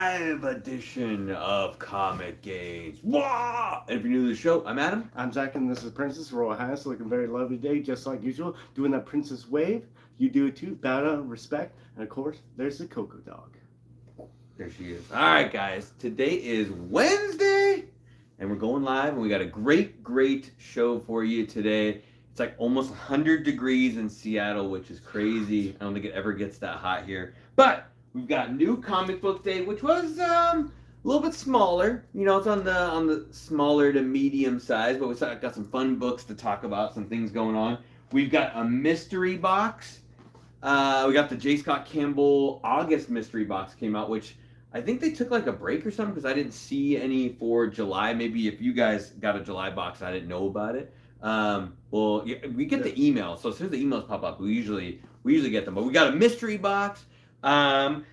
edition of Comic Gains. Wah! And if you're new to the show, I'm Adam. I'm Zach, and this is Princess Royal Highness, looking very lovely today, just like usual. Doing that princess wave. You do it too. Bow down, respect. And of course, there's the Cocoa Dog. There she is. All right, guys. Today is Wednesday, and we're going live, and we got a great show for you today. It's like almost 100 degrees in Seattle, which is crazy. I don't think it ever gets that hot here. But we've got new comic book day, which was a little bit smaller. You know, it's on the smaller to medium size, but we got some fun books to talk about, some things going on. We've got a mystery box. We got the J. Scott Campbell August mystery box came out, which I think they took like a break or something because I didn't see any for July. Maybe if you guys got a July box, I didn't know about it. Well, yeah, we get the email, so as soon as the emails pop up, we usually get them. But we got a mystery box. And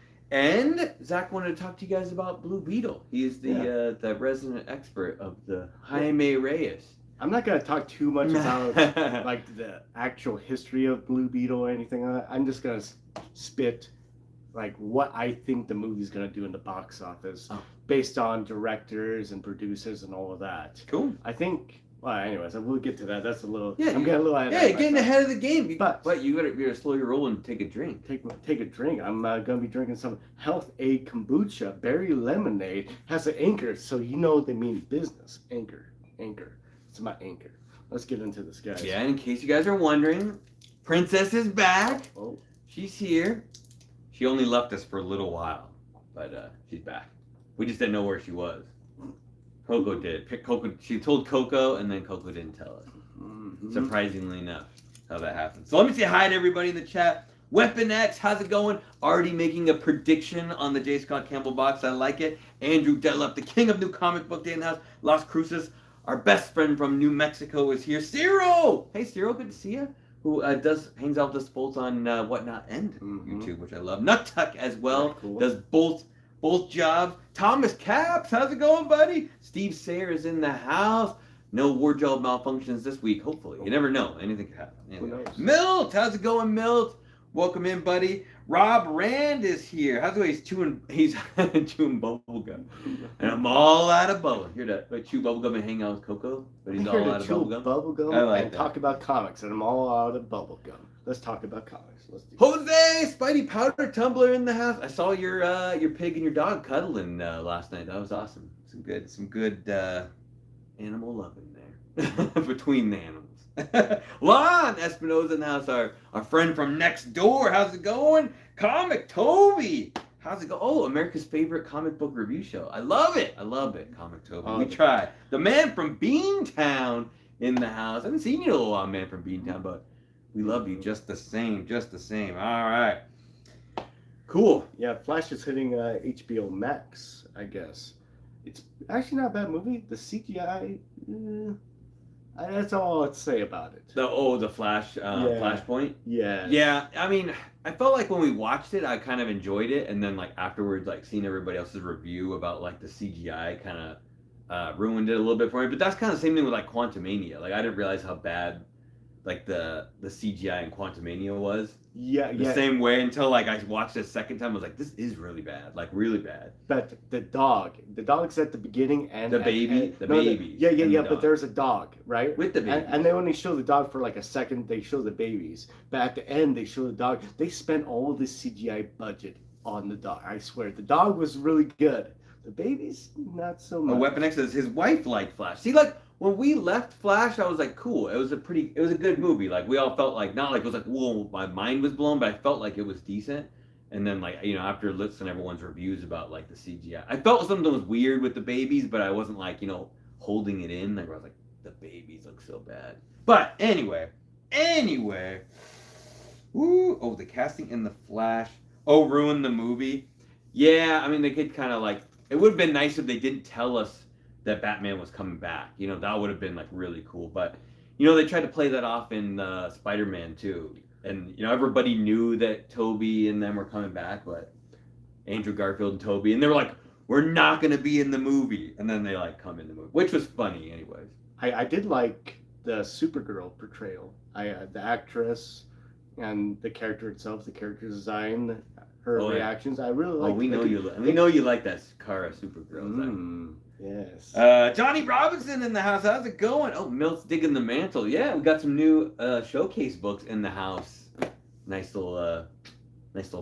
Zach wanted to talk to you guys about Blue Beetle. He is the resident expert of the Jaime Reyes. I'm not going to talk too much about like the actual history of Blue Beetle or anything like that. I'm just going to spit like what I think the movie's going to do in the box office based on directors and producers and all of that. Cool. I think... Well, anyways, we'll get to that. That's a little... Yeah, I'm getting a little ahead of getting ahead of the game. But you gotta slow your roll and take a drink. Take a drink. I'm gonna be drinking some Health Aid kombucha. Berry lemonade has an anchor, so you know they mean business. Anchor. It's my anchor. Let's get into this, guys. Yeah, in case you guys are wondering, Princess is back. Oh, she's here. She only left us for a little while, but she's back. We just didn't know where she was. Coco did. She told Coco, and then Coco didn't tell us. Mm-hmm. Surprisingly enough, how that happened. So let me say hi to everybody in the chat. Weapon X, how's it going? Already making a prediction on the J. Scott Campbell box. I like it. Andrew Detlef, the king of New Comic Book Day in the house. Las Cruces, our best friend from New Mexico, is here. Cyril! Hey, Cyril, good to see you. Who hangs out with us both on Whatnot and YouTube, which I love. Nuttuck as well. Cool. Does both jobs. Thomas Caps, how's it going, buddy? Steve Sayre is in the house. No wardrobe malfunctions this week, hopefully. You never know. Anything can happen. Anyway. Milt, how's it going, Milt? Welcome in, buddy. Rob Rand is here. How's it going? He's chewing bubble gum. And I'm all out of bubble. Here to chew bubble gum and hang out with Coco. But he's all out of bubble gum. I like and talk about comics, and I'm all out of bubble gum. Let's talk about comics. Jose, Spidey Powder Tumbler in the house. I saw your pig and your dog cuddling last night. That was awesome. Some good animal loving there between the animals. Lon Espinosa in the house, our friend from next door. How's it going? Comic Toby. How's it go? Oh, America's favorite comic book review show. I love it, Comic Toby. We try. The man from Beantown in the house. I haven't seen you in a little while, man from Beantown, but we love you just the same. All right. Cool. Yeah, Flash is hitting HBO Max, I guess. It's actually not a bad movie. The CGI, that's all I'd say about it. The Flash, Flashpoint? Yeah. Yeah, I mean, I felt like when we watched it, I kind of enjoyed it. And then, like, afterwards, like, seeing everybody else's review about, like, the CGI kind of ruined it a little bit for me. But that's kind of the same thing with, like, Quantumania. Like, I didn't realize how bad... like the CGI in Quantumania was. The same way until like I watched it a second time. I was like, this is really bad. Like really bad. But the dog's at the beginning and the baby. But there's a dog, right? With the baby. And they only show the dog for like a second. They show the babies. But at the end they show the dog. They spent all the CGI budget on the dog. I swear. The dog was really good. The baby's not so much. Weapon X says his wife liked Flash. See, like when we left Flash, I was like, cool. It was a good movie. Like we all felt like, not like it was like, whoa, my mind was blown, but I felt like it was decent. And then like, you know, after listening to everyone's reviews about like the CGI, I felt something was weird with the babies, but I wasn't like, you know, holding it in. Like I was like, the babies look so bad. But anyway. Woo, the casting in the Flash. Ruined the movie. Yeah, I mean they could kind of like, it would have been nice if they didn't tell us that Batman was coming back. You know, that would have been like really cool. But, you know, they tried to play that off in Spider-Man too. And, you know, everybody knew that Toby and them were coming back, but Andrew Garfield and Toby, and they were like, we're not going to be in the movie. And then they like come in the movie, which was funny anyways. I did like the Supergirl portrayal. The actress and the character itself, the character design, her Oh, yeah. reactions. I really like. Oh, we know you like that Kara Supergirl. Yes. Johnny Robinson in the house. How's it going? Oh, Milt's digging the mantle. Yeah, we got some new showcase books in the house. Nice little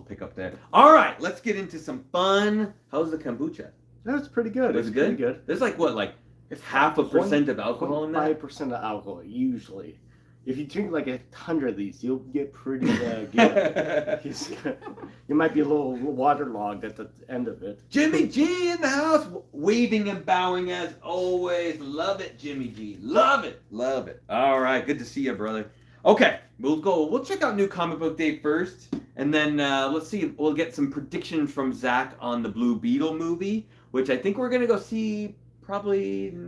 pickup there. All right, let's get into some fun. How's the kombucha? That's pretty good. Was it Pretty good? good. There's like what, like it's 0.5% of alcohol in that? 5% of alcohol usually. If you drink like 100 of these, you'll get pretty good. You might be a little waterlogged at the end of it. Jimmy G in the house, waving and bowing as always. Love it, Jimmy G. Love it. Love it. All right, good to see you, brother. Okay, we'll check out New Comic Book Day first, and then let's see. We'll get some predictions from Zach on the Blue Beetle movie, which I think we're gonna go see probably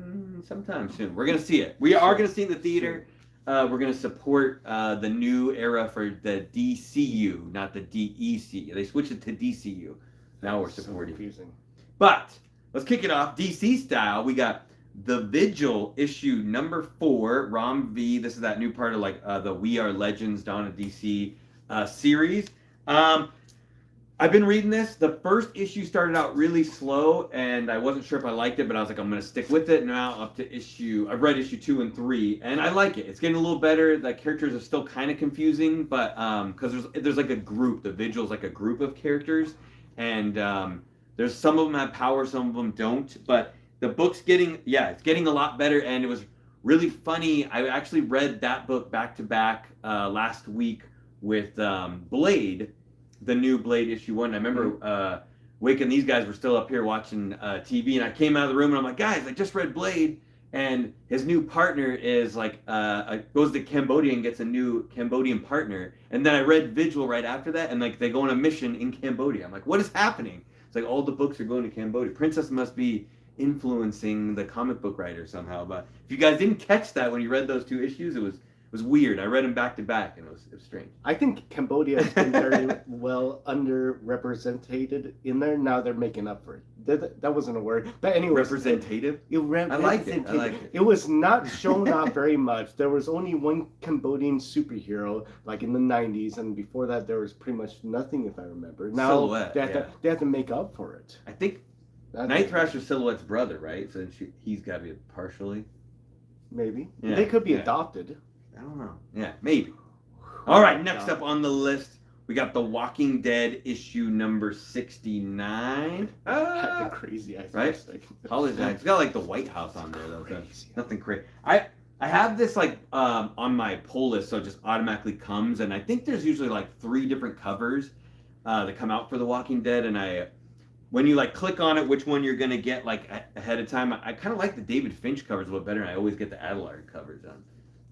sometime soon. We're gonna see it. We are gonna see it in the theater. We're going to support the new era for the DCU, not the DECU. They switched it to DCU. Now we're supporting. So confusing. But let's kick it off DC style. We got The Vigil issue number 4, Rom V. This is that new part of like the We Are Legends Dawn of DC series. I've been reading this. The first issue started out really slow, and I wasn't sure if I liked it, but I was like, I'm going to stick with it. Now up to I've read issue 2 and 3, and I like it. It's getting a little better. The characters are still kind of confusing, but because there's like a group. The Vigil's like a group of characters, and there's some of them have power, some of them don't. But the book's it's getting a lot better, and it was really funny. I actually read that book back to back last week with Blade. The new Blade issue 1. I remember Wake and these guys were still up here watching TV, and I came out of the room and I'm like, guys, I just read Blade, and his new partner is like goes to Cambodia and gets a new Cambodian partner, and then I read Vigil right after that, and like they go on a mission in Cambodia. I'm like, what is happening? It's like all the books are going to Cambodia. Princess must be influencing the comic book writer somehow. But if you guys didn't catch that when you read those 2 issues, it was weird. I read them back to back, and it was strange. I think Cambodia has been very well underrepresented in there. Now they're making up for it. That wasn't a word, but anyway. Representative? I like it. It was not shown off very much. There was only one Cambodian superhero, like in the 90s, and before that there was pretty much nothing, if I remember. Now Silhouette, they have to make up for it. I think Night Thrasher's Silhouette's brother, right? So he's got to be partially. Maybe. Yeah, they could be adopted. I don't know. Yeah, maybe. All right, next up on the list, we got The Walking Dead issue number 69. The crazy eyes. Right? It's got like the White House on there, though. So nothing crazy. I have this like on my pull list, so it just automatically comes, and I think there's usually like 3 different covers that come out for The Walking Dead, and when you like click on it, which one you're gonna get like ahead of time, I kind of like the David Finch covers a little better, and I always get the Adelard covers on.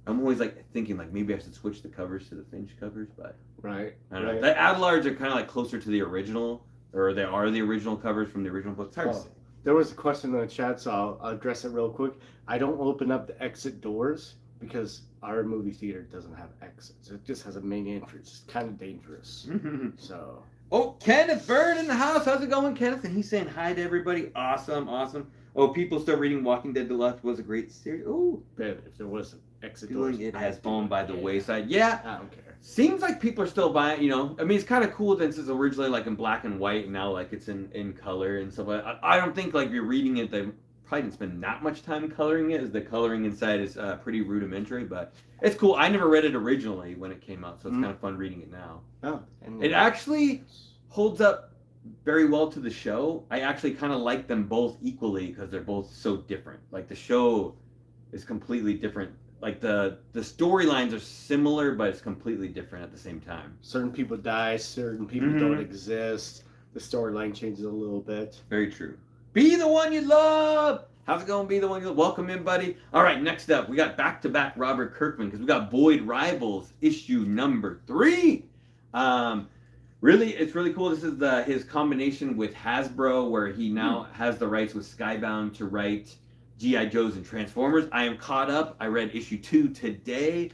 I'm always like thinking like maybe I should switch the covers to the Finch covers, but right. I don't know. The Adelards are kind of like closer to the original, or they are the original covers from the original book. It's hard to say. There was a question in the chat, so I'll address it real quick. I don't open up the exit doors because our movie theater doesn't have exits. It just has a main entrance. It's kind of dangerous. So. Oh, Kenneth Bird in the house. How's it going, Kenneth? And he's saying hi to everybody. Awesome. Oh, people still reading Walking Dead Deluxe was a great series. Oh, if there was exit doors, it has fallen by the wayside. Yeah, I don't care. Seems like people are still buying. I mean, it's kind of cool that it's originally like in black and white, and now like it's in color and stuff. I don't think like you're reading it. They probably didn't spend that much time coloring it, as the coloring inside is pretty rudimentary, but it's cool. I never read it originally when it came out, so it's kind of fun reading it now. Oh, it actually holds up very well to the show. I actually kind of like them both equally because they're both so different. Like the show is completely different. Like the storylines are similar, but it's completely different at the same time. Certain people die, certain people don't exist. The storyline changes a little bit. Very true. Be the one you love. How's it going? Be the one you love. Welcome in, buddy. All right, next up, we got back-to-back Robert Kirkman because we got Void Rivals issue number 3. Really, it's really cool. This is his combination with Hasbro, where he now has the rights with Skybound to write G.I. Joes and Transformers. I am caught up. I read issue 2 today.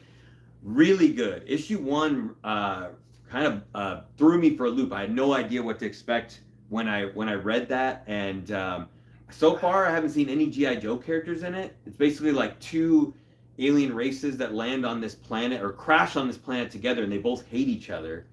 Really good. Issue 1 kind of threw me for a loop. I had no idea what to expect when I read that, and so far I haven't seen any G.I. Joe characters in it. It's basically like 2 alien races that land on this planet or crash on this planet together, and they both hate each other.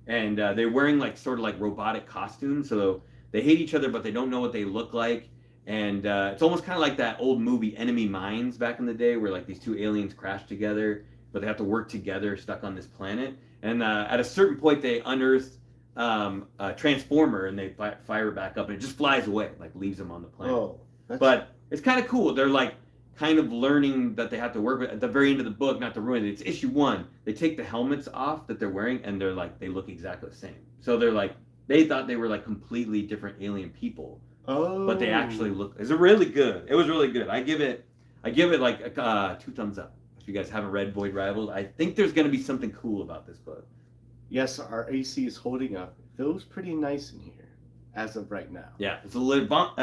and they're wearing like sort of like robotic costumes, so they hate each other, but they don't know what they look like. And it's almost kind of like that old movie Enemy Mines back in the day, where like these two aliens crash together, but they have to work together, stuck on this planet. And at a certain point, they unearth a transformer, and they fire it back up, and it just flies away, like leaves them on the planet. Oh, but it's kind of cool. They're like kind of learning that they have to work with at the very end of the book, not to ruin it. It's issue 1. They take the helmets off that they're wearing, and they're like they look exactly the same. So they're like they thought they were like completely different alien people. Oh. But they actually look. It's really good. It was really good. I give it like 2 thumbs up. If you guys haven't read Void Rivals, I think there's going to be something cool about this book. Yes, our AC is holding up. It feels pretty nice in here as of right now. Yeah, it's a little.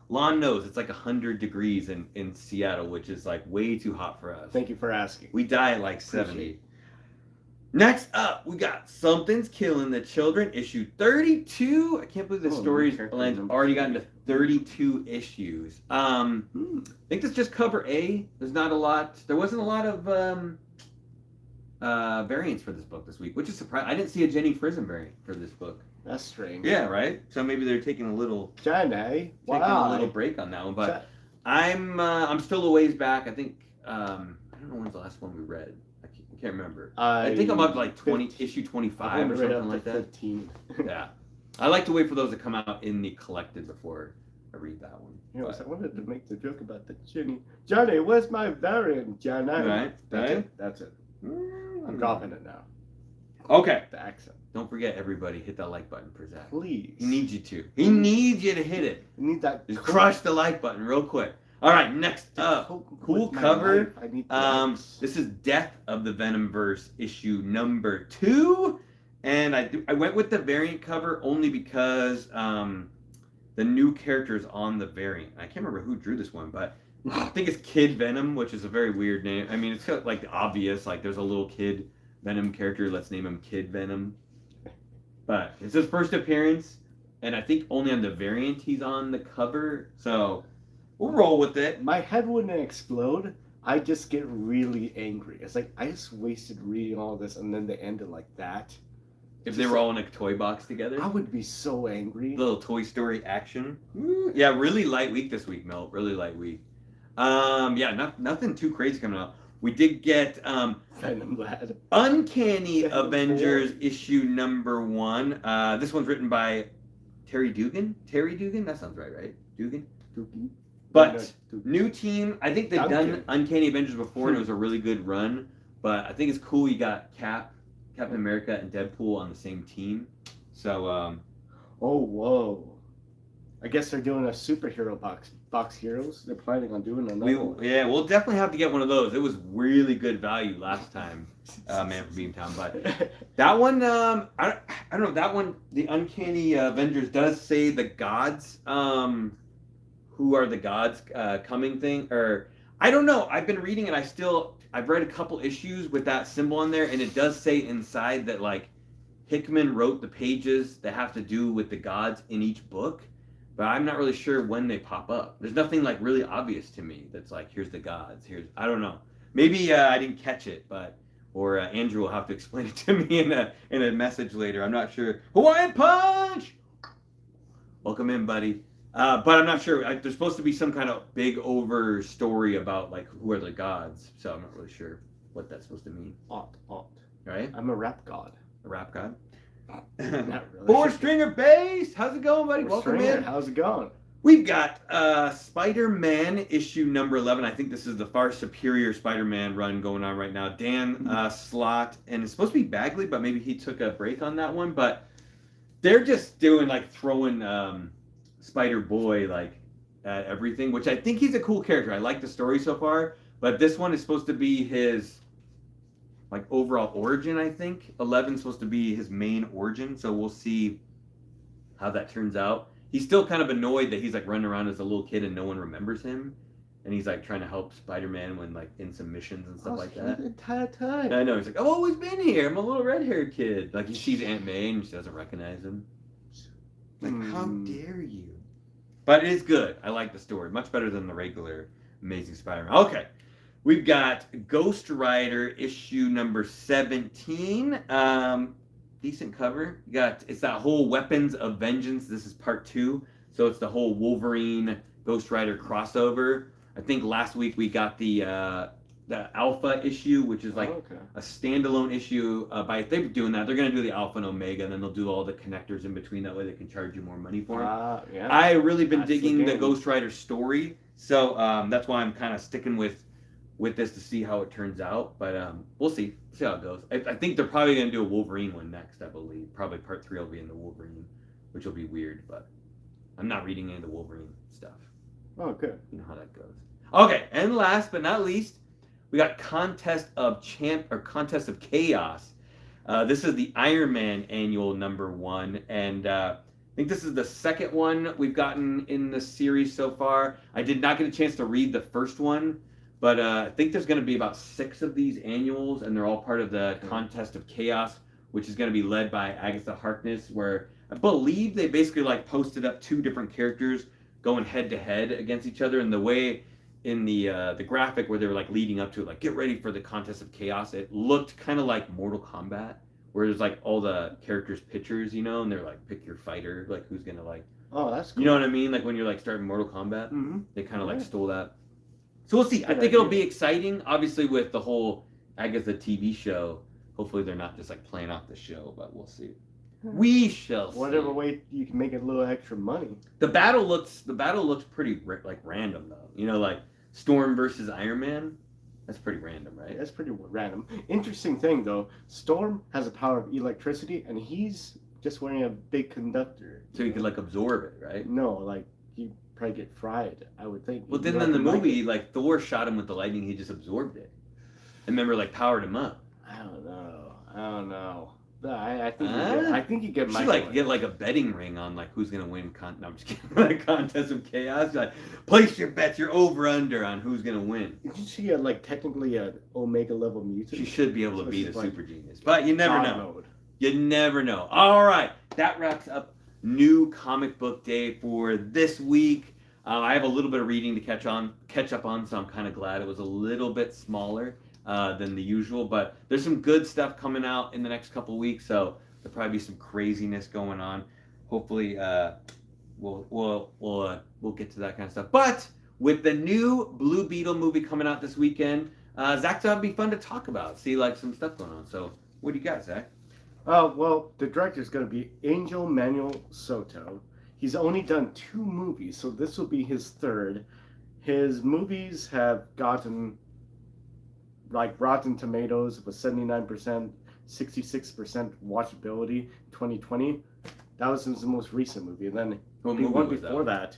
Lon knows it's like 100 degrees in Seattle, which is like way too hot for us. Thank you for asking. We die at like 70. Next up, we got Something's Killing the Children, issue 32. I can't believe the story's already gotten to 32 issues. I think that's just cover A. There's not a lot. There wasn't a lot of variants for this book this week, which is surprising. I didn't see a Jenny Frison variant for this book. That's strange. Yeah, right? So maybe they're taking a little Jenny, taking a little break on that one. But I'm still a ways back. I think I don't know when's the last one we read. I can't remember. I think I'm up to like issue 25 or something like that. 15. Yeah. I like to wait for those to come out in the collected before I read that one. I wanted to make the joke about the Jenny. Johnny, where's my variant, Johnny? Right. That's it. I'm dropping it now. Okay. The accent. Don't forget, everybody, hit that like button for Zach. Please. He needs you to. He needs you to hit it. You need that. Just crush the like button real quick. All right, next up, cool cover. This is Death of the Venomverse issue number 2, and I went with the variant cover only because the new characters on the variant. I can't remember who drew this one, but I think it's Kid Venom, which is a very weird name. I mean, it's kind of like obvious, like there's a little Kid Venom character. Let's name him Kid Venom. But it's his first appearance, and I think only on the variant he's on the cover. So we'll roll with it. My head wouldn't explode. I just get really angry. It's like I just wasted reading all this, and then they ended like that. If they were all in a toy box together, I would be so angry. Little Toy Story action. Yeah, really light week this week, Mel. Really light week. Yeah, nothing too crazy coming out. We did get Venom Lad. Uncanny Avengers issue number 1. This one's written by Terry Dugan. Terry Dugan? That sounds right? Dugan? But new team. I think they've done Uncanny Avengers before, and it was a really good run. But I think it's cool you got Captain America, and Deadpool on the same team. So, oh, whoa. I guess they're doing a superhero box heroes. They're planning on doing another one. Yeah, we'll definitely have to get one of those. It was really good value last time, Man from Beamtown. But that one, I don't know. That one, the Uncanny Avengers does say the gods. Who are the gods coming thing? Or I don't know. I've been reading it. I've read a couple issues with that symbol on there, and it does say inside that like Hickman wrote the pages that have to do with the gods in each book. But I'm not really sure when they pop up. There's nothing like really obvious to me that's like, here's the gods. I don't know. Maybe I didn't catch it, or Andrew will have to explain it to me in a message later. I'm not sure. Hawaiian Punch! Welcome in, buddy. But I'm not sure. There's supposed to be some kind of big over story about like who are the gods. So I'm not really sure what that's supposed to mean. Right? I'm a rap god. A rap god? Not really. 4-stringer bass. How's it going, buddy? Welcome in. How's it going? We've got Spider-Man issue number 11. I think this is the far superior Spider-Man run going on right now. Dan Slott, and it's supposed to be Bagley, but maybe he took a break on that one. But they're just doing like throwing Spider-Boy like at everything, which I think he's a cool character. I like the story so far, but this one is supposed to be his like overall origin. I think 11's supposed to be his main origin, so we'll see how that turns out. He's still kind of annoyed that he's like running around as a little kid and no one remembers him, and he's like trying to help Spider-Man when like in some missions and stuff like that. The entire time. I know. He's like, I've always been here. I'm a little red-haired kid. Like he sees Aunt May and she doesn't recognize him. Like, how dare you? But it is good. I like the story. Much better than the regular Amazing Spider-Man. Okay. We've got Ghost Rider issue number 17. Yeah, decent cover. It's that whole Weapons of Vengeance. This is part 2, so it's the whole Wolverine Ghost Rider crossover. I think last week we got the Alpha issue, which is like a standalone issue. They're doing that. They're gonna do the Alpha and Omega, and then they'll do all the connectors in between. That way they can charge you more money for them. Yeah. I really been digging the Ghost Rider story, so that's why I'm kind of sticking with this to see how it turns out. But we'll see how it goes. I think they're probably gonna do a Wolverine one next. I believe probably part 3 will be in the Wolverine, which will be weird. But I'm not reading any of the Wolverine stuff. Oh, good. You know how that goes. Okay, and last but not least, we got Contest of Chaos. This is the Iron Man annual #1, and I think this is the second one we've gotten in the series so far. I did not get a chance to read the first one, but I think there's going to be about 6 of these annuals, and they're all part of the Contest of Chaos, which is going to be led by Agatha Harkness, where I believe they basically like posted up 2 different characters going head to head against each other, and the way in the graphic where they were like leading up to it, like get ready for the Contest of Chaos, it looked kind of like Mortal Kombat, where there's like all the characters' pictures, you know, and they're like pick your fighter, like who's gonna like. Oh, that's cool. You know what I mean? Like when you're like starting Mortal Kombat, they kind of like stole that. So we'll see. Good I think idea. it'll be exciting. Obviously, with the whole Agatha TV show, hopefully they're not just like playing off the show, but we'll see. We shall see. Whatever way you can make a little extra money. The battle looks pretty like random though. You know, like Storm versus Iron Man. That's pretty random, right? That's pretty random. Interesting thing though, Storm has a power of electricity, and he's just wearing a big conductor. So he could like absorb it, right? No, like he probably get fried. I would think. Well, then in the movie, like Thor shot him with the lightning, he just absorbed it. And remember, like powered him up. I don't know. I think you get You should like get like a betting ring on like who's gonna win. No, I'm just kidding. Like Contest of Chaos. Like place your bets, your over under on who's gonna win. Isn't she like technically an Omega level mutant? She should be able to So beat a she's like super genius, but you never know. mode. You never know. All right, that wraps up New Comic Book Day for this week. I have a little bit of reading to catch up on, so I'm kind of glad it was a little bit smaller than the usual. But there's some good stuff coming out in the next couple weeks, so there'll probably be some craziness going on. Hopefully, we'll get to that kind of stuff. But with the new Blue Beetle movie coming out this weekend, Zach, that'd be fun to talk about. See like some stuff going on. So what do you got, Zach? Well, the director's going to be Angel Manuel Soto. He's only done 2 movies, so this will be his 3rd. His movies have gotten, like, Rotten Tomatoes with 79%, 66% watchability, 2020. That was his most recent movie. And then What the movie one was before that,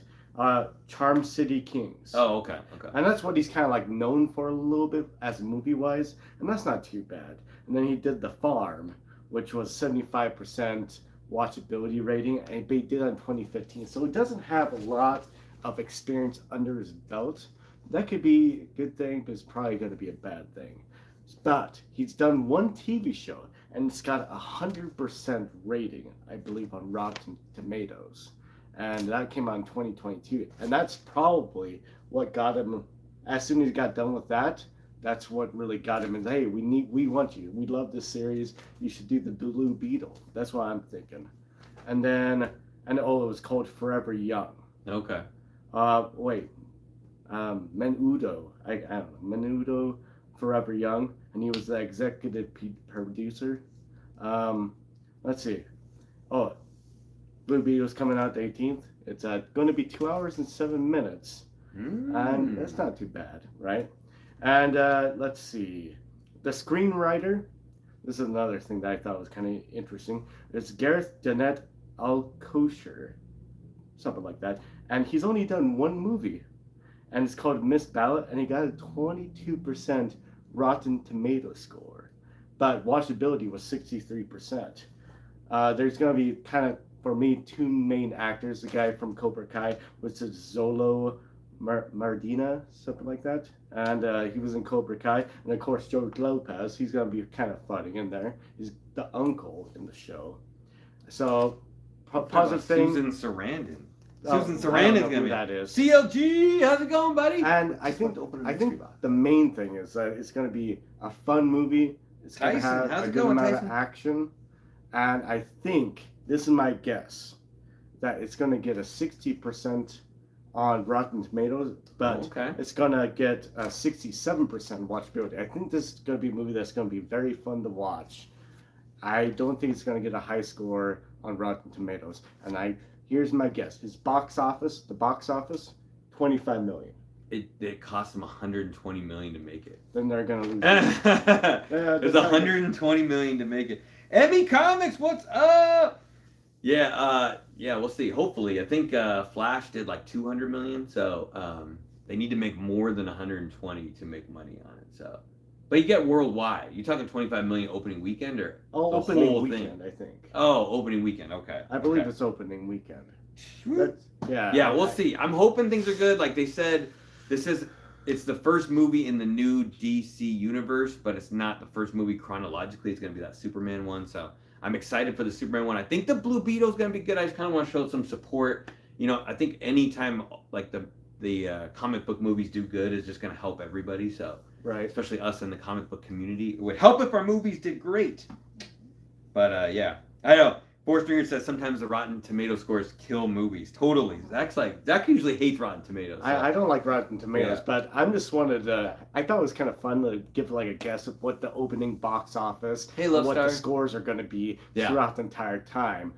Charm City Kings. Oh, okay. And that's what he's kind of, like, known for a little bit as movie-wise, and that's not too bad. And then he did The Farm, which was 75% watchability rating, and he did that in 2015. So he doesn't have a lot of experience under his belt. That could be a good thing, but it's probably going to be a bad thing. But he's done 1 TV show, and it's got 100% rating, I believe, on Rotten Tomatoes. And that came out in 2022. And that's probably what got him, as soon as he got done with that, that's what really got him. And hey, we want you. We love this series. You should do the Blue Beetle. That's what I'm thinking. And then, it was called Forever Young. Okay. Menudo. I don't know. Menudo, Forever Young, and he was the executive producer. Let's see. Oh, Blue Beetle's coming out the 18th. It's going to be 2 hours and 7 minutes, and that's not too bad, right? And let's see, the screenwriter. This is another thing that I thought was kind of interesting. It's Gareth Janet Alcocer, something like that, and he's only done 1 movie, and it's called Miss Ballot, and he got a 22% Rotten Tomato score, but watchability was 63%. There's going to be kind of, for me, 2 main actors. The guy from Cobra Kai, which is Zolo Mardina, something like that, and he was in Cobra Kai. And of course, George Lopez, he's going to be kind of funny in there. He's the uncle in the show. So, positive thing. Susan Sarandon. Oh, Susan Sarandon's going to be that is. CLG, how's it going, buddy? And I think the main thing is that it's going to be a fun movie. It's going to have a good amount of action. and I think this is my guess that it's going to get a 60% on Rotten Tomatoes, but Okay. it's going to get a 67% watchability. I think this is going to be a movie that's going to be very fun to watch. I don't think it's going to get a high score on Rotten Tomatoes. And here's my guess. The box office, 25 million. It cost them 120 million to make it. Then they're going to lose. There's 120 million to make it. Emmy Comics, what's up? Yeah, we'll see. Hopefully, I think Flash did like 200 million, so they need to make more than 120 to make money on it. So, but you get worldwide. You talking 25 million opening weekend or the opening whole weekend, thing? I think. Oh, opening weekend. Okay. I believe it's opening weekend. Yeah, we'll see. I'm hoping things are good. Like they said, it's the first movie in the new DC universe, but it's not the first movie chronologically. It's going to be that Superman one. So I'm excited for the Superman one. I think the Blue Beetle is going to be good. I just kind of want to show some support. You know, I think anytime like the comic book movies do good is just going to help everybody. So right, especially us in the comic book community, it would help if our movies did great. But yeah, I know. Stringer says sometimes the Rotten Tomato scores kill movies. Totally. Zach usually hates Rotten Tomatoes. So. I don't like Rotten Tomatoes, Yeah. but I'm just wanted to. I thought it was kind of fun to give like a guess of what the opening box office, Hey, Love what Star. the scores are going to be Yeah. throughout the entire time.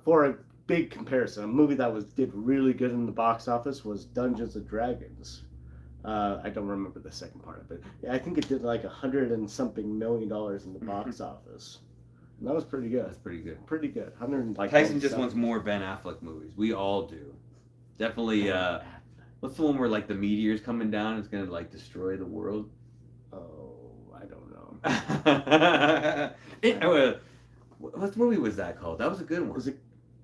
For a big comparison, a movie that did really good in the box office was Dungeons and Dragons. I don't remember the second part of it. Yeah, I think it did like $100 and something million in the box office. And that was pretty good. That's pretty good. Pretty good. 100 like Tyson just wants more Ben Affleck movies. We all do. Definitely. What's the one where like the meteor's coming down and it's gonna like destroy the world? Oh, I don't know. What movie was that called? That was a good one. Was it?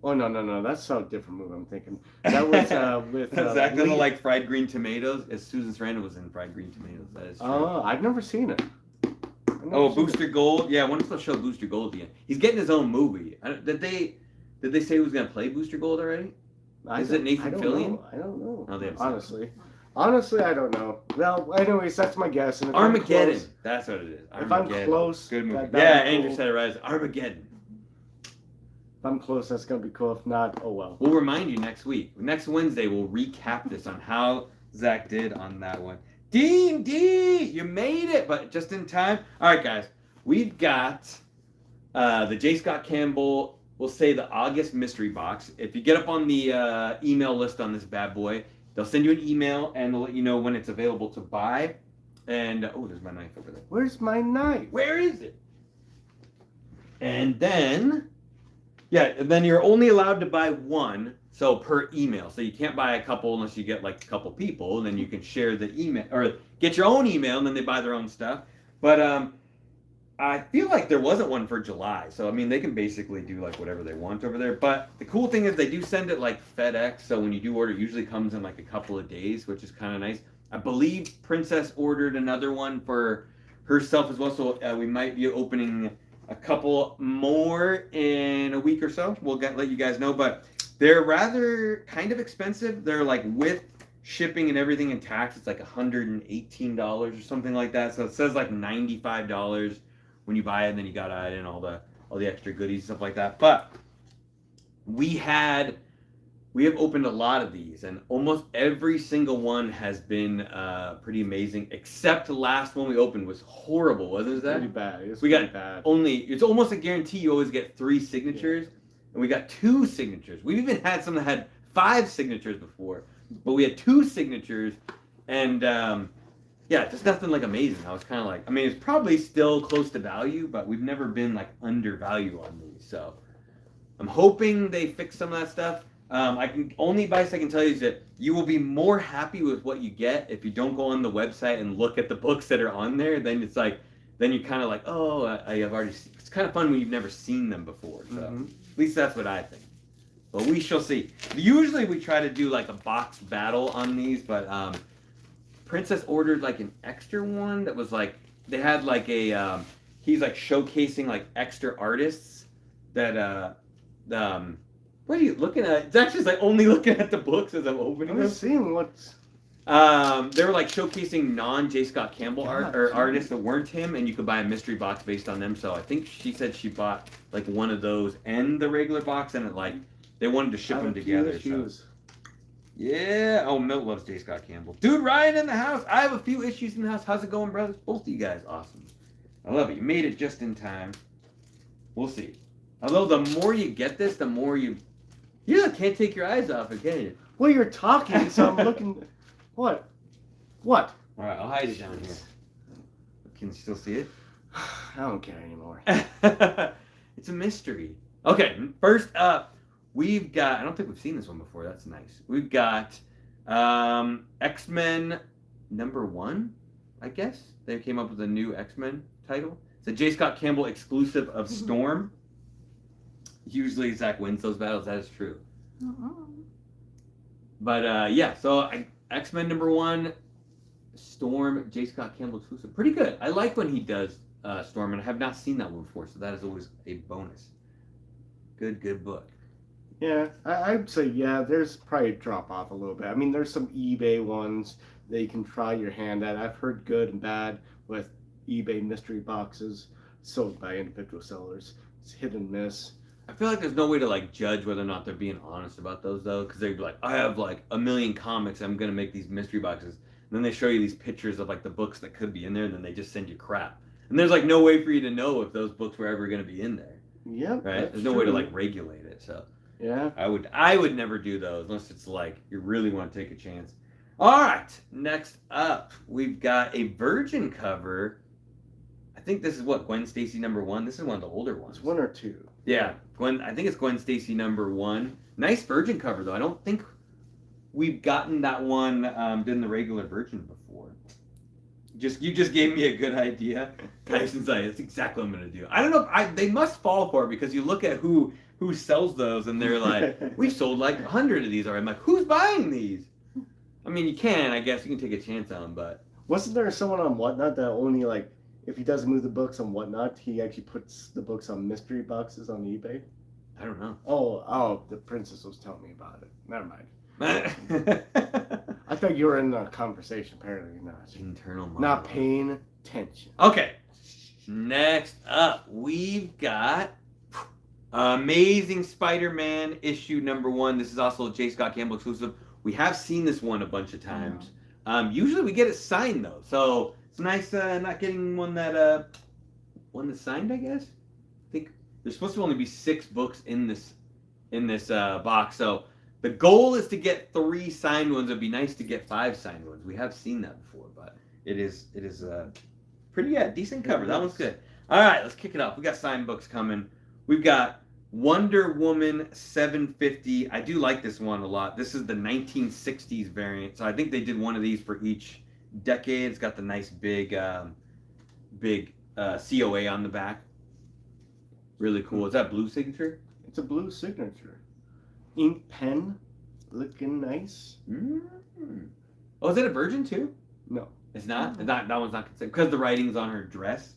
Oh no! That's a different movie. I'm thinking that was with Zach doesn't like fried green tomatoes. As Susan Sarandon was in Fried Green Tomatoes. That is true. Oh, I've never seen it. Oh, Booster Gold. Yeah, I wonder if they'll show Booster Gold again. He's getting his own movie. Did they say who's gonna play Booster Gold already? Is it Nathan Fillion? I don't know. Oh, they have honestly, I don't know. Well, anyways, that's my guess. And if Armageddon. I'm close, That's what it is. if I'm close, good movie. that'd Yeah, be Andrew cool. said it right. Armageddon. If I'm close, that's gonna be cool. If not, oh well. We'll remind you next week. Next Wednesday, we'll recap this on how Zach did on that one. Dean D, you made it, but just in time. All right, guys. We've got the J. Scott Campbell, we'll say the August mystery box. If you get up on the email list on this bad boy, they'll send you an email and they'll let you know when it's available to buy. And, oh, there's my knife over there. Where's my knife? Where is it? And then, and then you're only allowed to buy one, so per email. So you can't buy a couple unless you get like a couple people, and then you can share the email, or get your own email, and then they buy their own stuff. But, I feel like there wasn't one for July, so I mean they can basically do like whatever they want over there. But the cool thing is they do send it like FedEx, so when you do order, it usually comes in like a couple of days, which is kind of nice. I believe Princess ordered another one for herself as well, so we might be opening a couple more in a week or so. We'll let you guys know, but they're rather kind of expensive. They're like with shipping and everything and tax, it's like $118 or something like that. So it says like $95. When you buy it, and then you gotta add in all the extra goodies and stuff like that. But we have opened a lot of these, and almost every single one has been pretty amazing. Except the last one we opened was horrible, wasn't it? Pretty bad. It's almost a guarantee you always get 3 signatures, and we got 2 signatures. We've even had some that had 5 signatures before, but we had 2 signatures, and just nothing like amazing. I was kind of like, I mean, it's probably still close to value, but we've never been like under value on these. So I'm hoping they fix some of that stuff. I can only advice I can tell you is that you will be more happy with what you get if you don't go on the website and look at the books that are on there. Then it's like, then you're kind of like, oh, I have already seen. It's kind of fun when you've never seen them before. So at least that's what I think. But we shall see. Usually we try to do like a box battle on these, but Princess ordered like an extra one that was like, they had like a, he's like showcasing like extra artists that, Um, what are you looking at? It's actually like only looking at the books as I'm opening I'm them. just seeing what's. They were like showcasing non-J. Scott Campbell God, artists that weren't him, and you could buy a mystery box based on them. So I think she said she bought like one of those and the regular box, and it like they wanted to ship them together. So. Yeah. Oh, Milt loves J. Scott Campbell. Dude, Ryan in the house. I have a few issues in the house. How's it going, brothers? Both of you guys, awesome. I love it. You made it just in time. We'll see. Although the more you get this, the more you can't take your eyes off it, can you? Well, you're talking, so I'm looking. What? What? All right, I'll hide it down here. Can you still see it? I don't care anymore. It's a mystery. Okay, first up, we've got. I don't think we've seen this one before. That's nice. We've got X-Men #1. I guess they came up with a new X-Men title. It's a J. Scott Campbell exclusive of Storm. Usually Zach wins those battles. That is true. But yeah, so X-Men #1, Storm, J. Scott Campbell exclusive. Pretty good. I like when he does Storm, and I have not seen that one before, so that is always a bonus. Good book. Yeah, I'd say, yeah, there's probably a drop off a little bit. I mean, there's some eBay ones that you can try your hand at. I've heard good and bad with eBay mystery boxes sold by individual sellers. It's hit and miss. I feel like there's no way to like judge whether or not they're being honest about those though, because they'd be like, I have like 1 million comics, I'm gonna make these mystery boxes. And then they show you these pictures of like the books that could be in there, and then they just send you crap. And there's like no way for you to know if those books were ever gonna be in there. Yep. Right? There's no way to like regulate it. So yeah. I would never do those unless it's like you really want to take a chance. All right, next up, we've got a Virgin cover. I think this is what, Gwen Stacy #1. This is one of the older ones. It's 1 or 2. Yeah, Gwen. I think it's Gwen Stacy #1. Nice Virgin cover though. I don't think we've gotten that one in the regular Virgin before. You just gave me a good idea. Tyson's like, that's exactly what I'm gonna do. I don't know. They must fall for it because you look at who sells those and they're like, we've sold like 100 of these already. I'm like, who's buying these? I mean, you can. I guess you can take a chance on them, but wasn't there someone on Whatnot that only like, if he doesn't move the books on Whatnot, he actually puts the books on mystery boxes on eBay? I don't know. Oh, the princess was telling me about it. Never mind. I thought you were in the conversation. Apparently not. Internal monologue. Not paying attention. Okay. Next up, we've got Amazing Spider-Man issue #1. This is also a J. Scott Campbell exclusive. We have seen this one a bunch of times. Usually we get it signed though, so it's nice not getting one that's signed. I guess. I think there's supposed to only be 6 books in this box, so the goal is to get 3 signed ones. It'd be nice to get 5 signed ones. We have seen that before, but it is pretty decent cover. That one's good. All right, let's kick it off. We got signed books coming. We've got Wonder Woman 750. I do like this one a lot. This is the 1960s variant. So I think they did one of these for each decade. It's got the nice big COA on the back. Really cool. Is that blue signature? It's a blue signature. Ink pen. Looking nice. Oh, is it a Virgin too? No. It's not? That one's not considered. Because the writing's on her dress?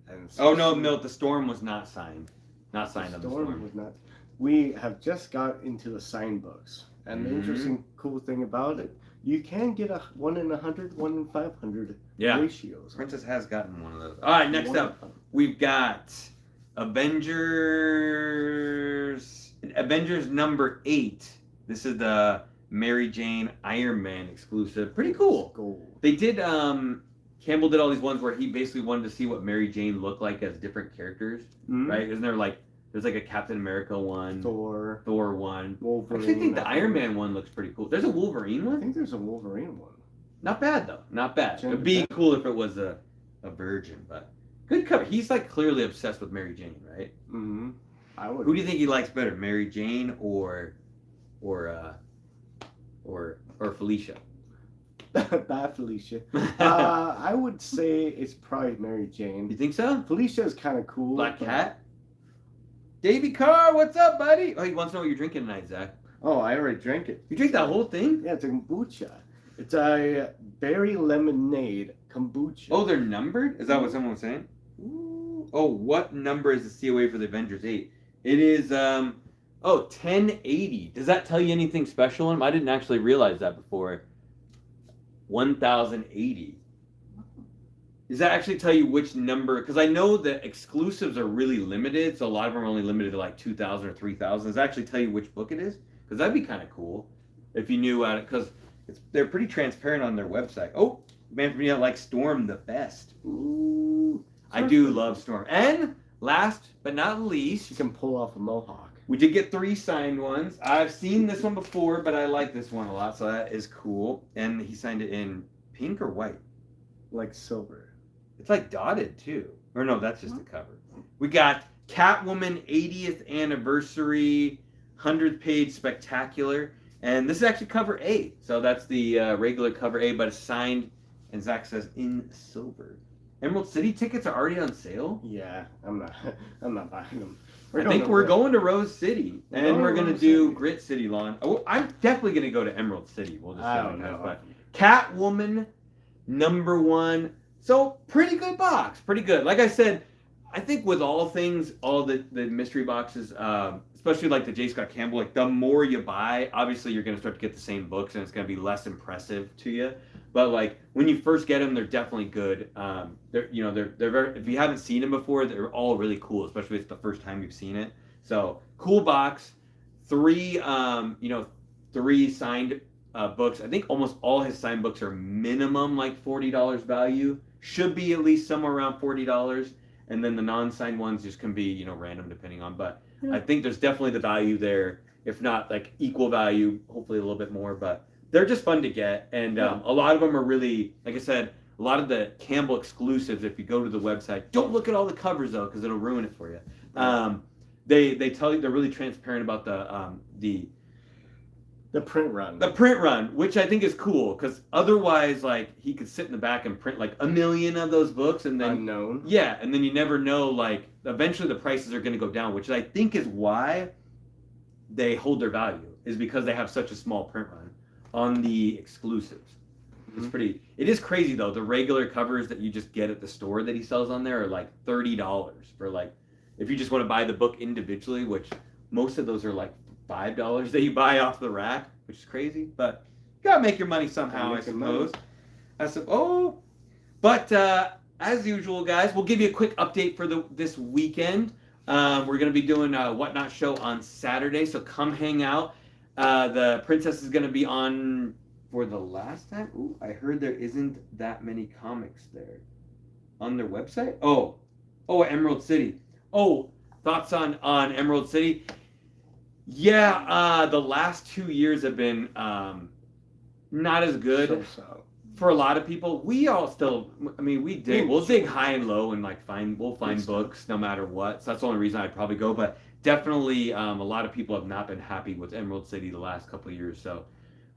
And Oh, no, Milt. The Storm was not signed. Not signed on the Storm. Was not. We have just got into the signed books. And the interesting, cool thing about it, you can get a 1 in 100, 1 in 500 ratios. Princess has gotten one of those. All right, next up, we've got Avengers #8. This is the Mary Jane Iron Man exclusive. Pretty cool. They did, Campbell did all these ones where he basically wanted to see what Mary Jane looked like as different characters, right? Isn't there like, there's like a Captain America one, Thor one. Wolverine. Actually, I think the Iron Man one looks pretty cool. There's a Wolverine one? I think there's a Wolverine one. Not bad though, not bad. It'd be cool if it was a Virgin, but good cover. He's like clearly obsessed with Mary Jane, right? I would. Who do you think he likes better, Mary Jane or Felicia? Bad Felicia. I would say it's probably Mary Jane. You think so? Felicia is kind of cool. Black Cat? Davey Carr, what's up, buddy? Oh, he wants to know what you're drinking tonight, Zach. Oh, I already drank it. You drink that whole thing? Yeah, it's a kombucha. It's a berry lemonade kombucha. Oh, they're numbered? Is that what someone was saying? Ooh. Oh, what number is the COA for the Avengers 8? It is, 1080. Does that tell you anything special on them? I didn't actually realize that before. 1080. Does that actually tell you which number? Because I know that exclusives are really limited, so a lot of them are only limited to like 2,000 or 3,000. Does that actually tell you which book it is? Because that'd be kind of cool if you knew it. Because they're pretty transparent on their website. Oh, man, for me, I like Storm the best. Ooh, I do love Storm. And last but not least, you can pull off a mohawk. We did get 3 signed ones. I've seen this one before, but I like this one a lot, so that is cool. And he signed it in pink or white? Like silver. It's like dotted too. Or no, that's just the cover. We got Catwoman 80th anniversary, 100th page spectacular. And this is actually cover A. So that's the regular cover A, but it's signed, and Zach says, in silver. Emerald City tickets are already on sale? Yeah, I'm not buying them. I think we're going to Rose City, and we're going to do Grit City Lawn. Oh, I'm definitely going to go to Emerald City. We'll just I don't know. But Catwoman, #1. So, pretty good box. Pretty good. Like I said, I think with all things, all the mystery boxes, especially like the J. Scott Campbell, like the more you buy, obviously you're going to start to get the same books, and it's going to be less impressive to you. But like when you first get them, they're definitely good. They're very. If you haven't seen them before, they're all really cool, especially if it's the first time you've seen it. So cool box, 3 signed books. I think almost all his signed books are minimum like $40 value. Should be at least somewhere around $40, and then the non-signed ones just can be random depending on. But I think there's definitely the value there, if not like equal value, hopefully a little bit more. But they're just fun to get, and a lot of them are really, like I said, a lot of the Campbell exclusives. If you go to the website, don't look at all the covers though, because it'll ruin it for you. They tell you they're really transparent about the print run. The print run, which I think is cool, because otherwise, like, he could sit in the back and print like 1 million of those books, and then unknown. Yeah, and then you never know. Like, eventually the prices are going to go down, which I think is why they hold their value, is because they have such a small print run on the exclusives. It's pretty. It is crazy though. The regular covers that you just get at the store that he sells on there are like $30 for like, if you just want to buy the book individually, which most of those are like $5 that you buy off the rack, which is crazy. But you gotta make your money somehow, I suppose. But as usual, guys, we'll give you a quick update for this weekend. We're gonna be doing a Whatnot show on Saturday, so come hang out. The Princess is gonna be on for the last time. Ooh, I heard there isn't that many comics there on their website. Oh, Emerald City. Oh, thoughts on Emerald City? Yeah, the last 2 years have been not as good for a lot of people. We all still, we dig. We'll dig high and low and we'll find books no matter what. So that's the only reason I'd probably go. But definitely, a lot of people have not been happy with Emerald City the last couple of years. So,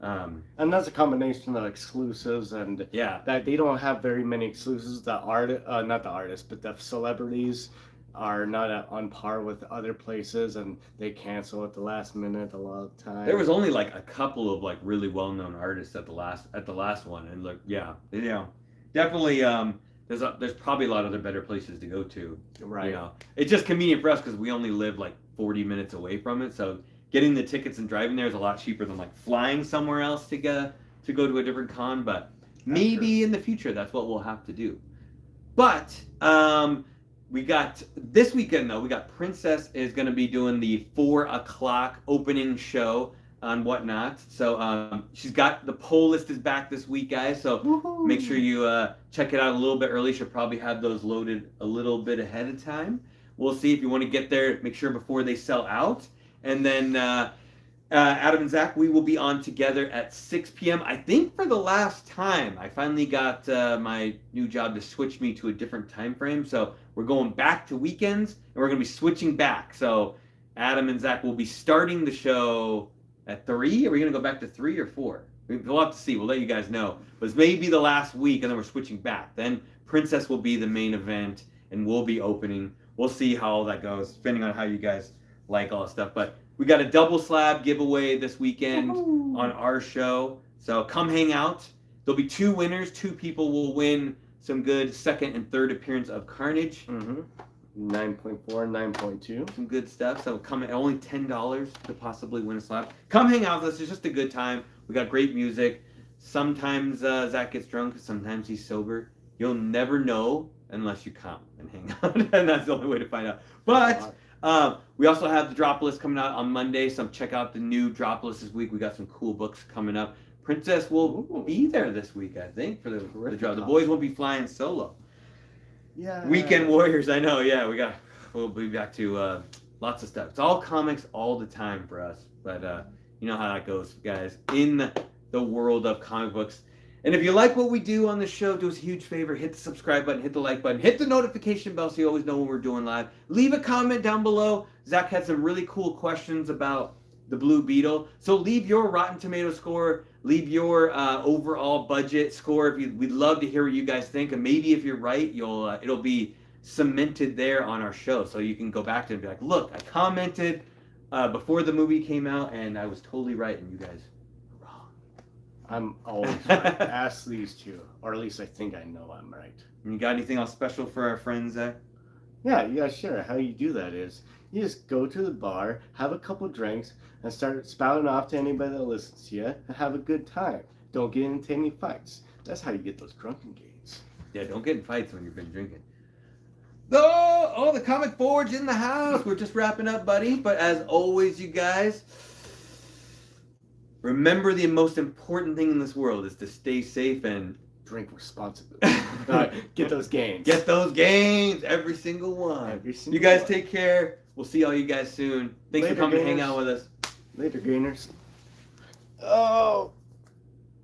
and that's a combination of exclusives and that they don't have very many exclusives. Not the artists, but the celebrities are not on par with other places, and they cancel at the last minute a lot of times. There was only like a couple of like really well-known artists at the last one, and look, definitely. There's probably a lot of other better places to go to. Right. It's just convenient for us because we only live like 40 minutes away from it, so getting the tickets and driving there is a lot cheaper than like flying somewhere else to go to a different con. But maybe in the future that's what we'll have to do. But we got this weekend though. We got Princess is going to be doing the 4:00 opening show on Whatnot. So she's got the poll list is back this week, guys. So make sure you check it out a little bit early. She'll probably have those loaded a little bit ahead of time. We'll see if you want to get there. Make sure before they sell out. And then Adam and Zach, we will be on together at 6 p.m. I think for the last time. I finally got my new job to switch me to a different time frame. So we're going back to weekends, and we're going to be switching back. So Adam and Zach will be starting the show at 3. Are we going to go back to 3 or 4? We'll have to see. We'll let you guys know. But it's maybe the last week, and then we're switching back. Then Princess will be the main event, and we'll be opening. We'll see how all that goes, depending on how you guys like all that stuff. But we got a double slab giveaway this weekend on our show. So come hang out. There'll be 2 winners. 2 people will win some good second and third appearance of Carnage. 9.4, 9.2. Some good stuff. So come at only $10 to possibly win a slab. Come hang out with us. It's just a good time. We got great music. Sometimes Zach gets drunk, sometimes he's sober. You'll never know unless you come and hang out, and that's the only way to find out. But we also have the drop list coming out on Monday, so check out the new drop list this week. We got some cool books coming up. Princess will be there this week, I think, for the drop. The boys won't be flying solo. Yeah. Weekend Warriors, I know. Yeah, we'll be back to lots of stuff. It's all comics all the time for us, but you know how that goes, guys. In the world of comic books. And if you like what we do on the show, do us a huge favor. Hit the subscribe button, hit the like button, hit the notification bell so you always know when we're doing live. Leave a comment down below. Zach had some really cool questions about the Blue Beetle. So leave your Rotten Tomato score. Leave your overall budget score. We'd love to hear what you guys think. And maybe if you're right, it'll be cemented there on our show. So you can go back to it and be like, look, I commented before the movie came out and I was totally right and you guys... I'm always right. Ask these two, or at least I think I know I'm right. You got anything else special for our friends, Zach? Yeah, sure. How you do that is you just go to the bar, have a couple drinks, and start spouting off to anybody that listens to you, and have a good time. Don't get into any fights. That's how you get those drunken gains. Yeah, don't get in fights when you've been drinking. Oh, the Comic Forge in the house. We're just wrapping up, buddy. But as always, you guys... remember, the most important thing in this world is to stay safe and drink responsibly. Get those gains. Get those gains, every single one. You guys take care. We'll see all you guys soon. Thanks for coming to hang out with us. Later, gainers. Oh.